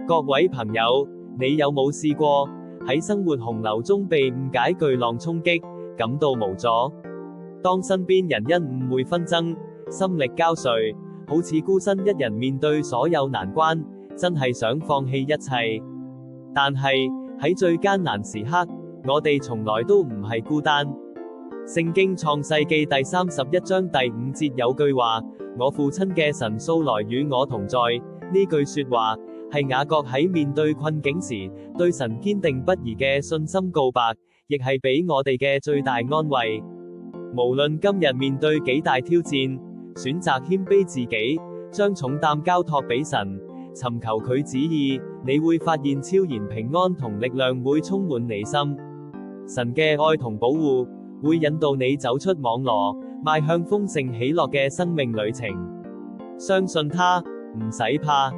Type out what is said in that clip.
各位朋友，你有冇試過喺生活洪流中被誤解巨浪衝擊，感到無助？當身邊人因誤會紛爭，心力交瘁，好似孤身一人面對所有難關，真係想放棄一切。但係喺最艱難時刻，我哋從來都唔係孤單。聖經創世記第31章第5節有句話：我父親嘅神素來與我同在。呢句說話係雅各喺面對困境時對神堅定不移嘅信心告白，亦係俾我哋嘅最大安慰。無論今日面對幾大挑戰，選擇謙卑自己，將重擔交託俾神，尋求佢旨意，你會發現超然平安同力量會充滿你心。神嘅愛同保護會引導你走出網羅，邁向豐盛喜樂嘅生命旅程。相信他，唔使怕。